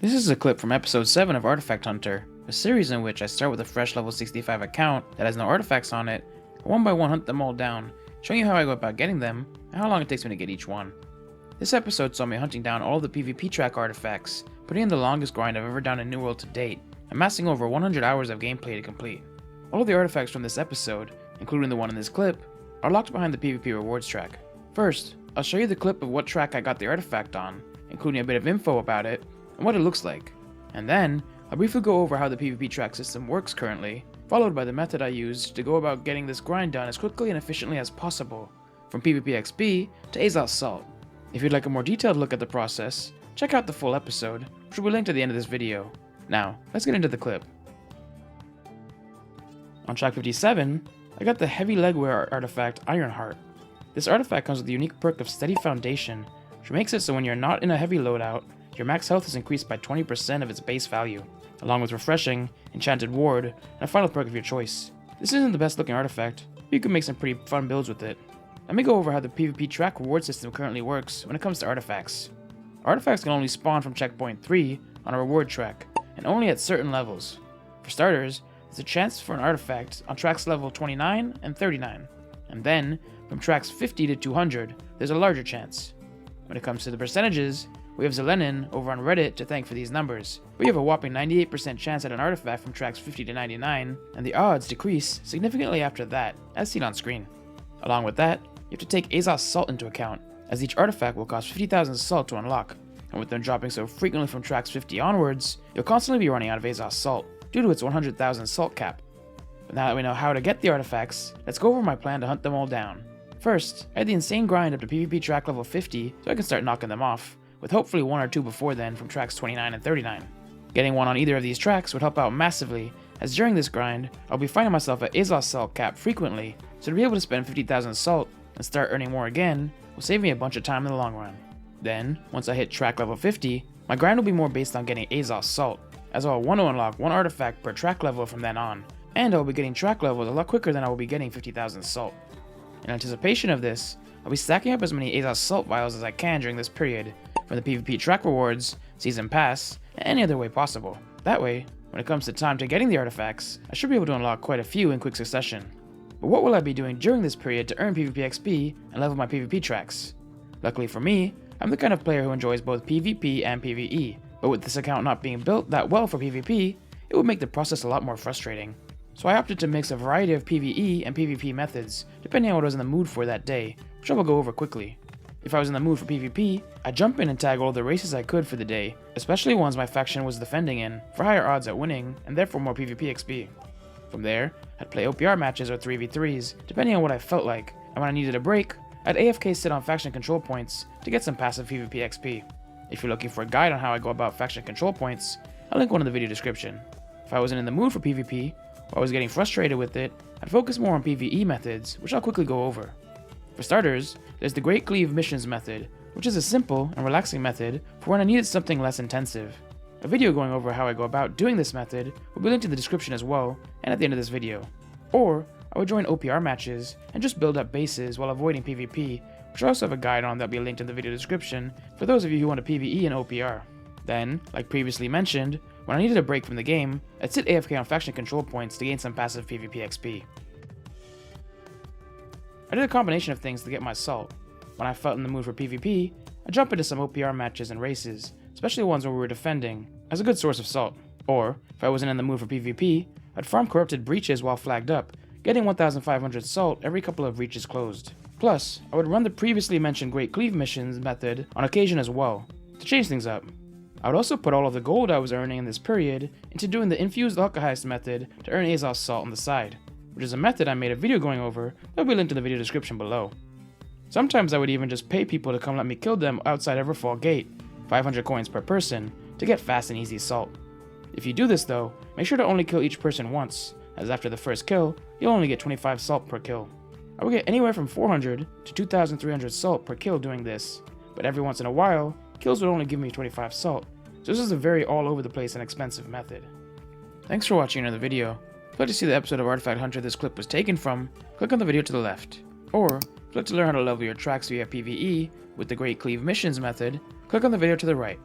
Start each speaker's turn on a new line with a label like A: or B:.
A: This is a clip from episode 7 of Artifact Hunter, a series in which I start with a fresh level 65 account that has no artifacts on it, and one by one hunt them all down, showing you how I go about getting them, and how long it takes me to get each one. This episode saw me hunting down all of the PvP track artifacts, putting in the longest grind I've ever done in New World to date, amassing over 100 hours of gameplay to complete. All of the artifacts from this episode, including the one in this clip, are locked behind the PvP rewards track. First, I'll show you the clip of what track I got the artifact on, including a bit of info about it, and what it looks like. And then, I'll briefly go over how the PvP track system works currently, followed by the method I used to go about getting this grind done as quickly and efficiently as possible, from PvP XP to Azoth Salt. If you'd like a more detailed look at the process, check out the full episode, which will be linked at the end of this video. Now, let's get into the clip. On track 57, I got the Heavy Legwear artifact Ironheart. This artifact comes with the unique perk of Steady Foundation, which makes it so when you're not in a heavy loadout, your max health is increased by 20% of its base value, along with Refreshing, Enchanted Ward, and a final perk of your choice. This isn't the best looking artifact, but you can make some pretty fun builds with it. Let me go over how the PvP track reward system currently works when it comes to artifacts. Artifacts can only spawn from checkpoint 3 on a reward track, and only at certain levels. For starters, there's a chance for an artifact on tracks level 29 and 39, and then, from tracks 50 to 200, there's a larger chance. When it comes to the percentages, we have Zelenin over on Reddit to thank for these numbers, but you have a whopping 98% chance at an artifact from tracks 50 to 99, and the odds decrease significantly after that, as seen on screen. Along with that, you have to take Azoth Salt into account, as each artifact will cost 50,000 salt to unlock, and with them dropping so frequently from tracks 50 onwards, you'll constantly be running out of Azoth Salt, due to its 100,000 salt cap. But now that we know how to get the artifacts, let's go over my plan to hunt them all down. First, I had the insane grind up to PvP track level 50 so I can start knocking them off, with hopefully one or two before then from tracks 29 and 39. Getting one on either of these tracks would help out massively, as during this grind, I'll be finding myself at Azoth Salt cap frequently, so to be able to spend 50,000 salt and start earning more again will save me a bunch of time in the long run. Then, once I hit track level 50, my grind will be more based on getting Azoth Salt, as I'll want to unlock one artifact per track level from then on, and I'll be getting track levels a lot quicker than I will be getting 50,000 salt. In anticipation of this, I'll be stacking up as many Azoth Salt vials as I can during this period, from the PvP track rewards, season pass, and any other way possible. That way, when it comes to time to getting the artifacts, I should be able to unlock quite a few in quick succession. But what will I be doing during this period to earn PvP XP and level my PvP tracks? Luckily for me, I'm the kind of player who enjoys both PvP and PvE, but with this account not being built that well for PvP, it would make the process a lot more frustrating. So I opted to mix a variety of PvE and PvP methods, depending on what I was in the mood for that day, which I will go over quickly. If I was in the mood for PvP, I'd jump in and tag all the races I could for the day, especially ones my faction was defending in, for higher odds at winning, and therefore more PvP XP. From there, I'd play OPR matches or 3v3s, depending on what I felt like, and when I needed a break, I'd AFK sit on faction control points to get some passive PvP XP. If you're looking for a guide on how I go about faction control points, I'll link one in the video description. If I wasn't in the mood for PvP, or I was getting frustrated with it, I'd focus more on PvE methods, which I'll quickly go over. For starters, there's the Great Cleave missions method, which is a simple and relaxing method for when I needed something less intensive. A video going over how I go about doing this method will be linked in the description as well, and at the end of this video. Or, I would join OPR matches and just build up bases while avoiding PvP, which I also have a guide on that will be linked in the video description for those of you who want to PvE and OPR. Then, like previously mentioned, when I needed a break from the game, I'd sit AFK on faction control points to gain some passive PvP XP. I did a combination of things to get my salt. When I felt in the mood for PvP, I'd jump into some OPR matches and races, especially ones where we were defending, as a good source of salt. Or, if I wasn't in the mood for PvP, I'd farm corrupted breaches while flagged up, getting 1,500 salt every couple of breaches closed. Plus, I would run the previously mentioned Great Cleave missions method on occasion as well, to change things up. I would also put all of the gold I was earning in this period into doing the Infused Alkahest method to earn Azoth Salt on the side, which is a method I made a video going over that will be linked in the video description below. Sometimes I would even just pay people to come let me kill them outside Everfall Gate, 500 coins per person, to get fast and easy salt. If you do this though, make sure to only kill each person once, as after the first kill, you'll only get 25 salt per kill. I would get anywhere from 400 to 2,300 salt per kill doing this, but every once in a while, kills would only give me 25 salt, so this is a very all over the place and expensive method. Thanks for watching another video. If you'd like to see the episode of Artifact Hunter this clip was taken from, click on the video to the left. Or, if you'd like to learn how to level your tracks via PvE with the Great Cleave missions method, click on the video to the right.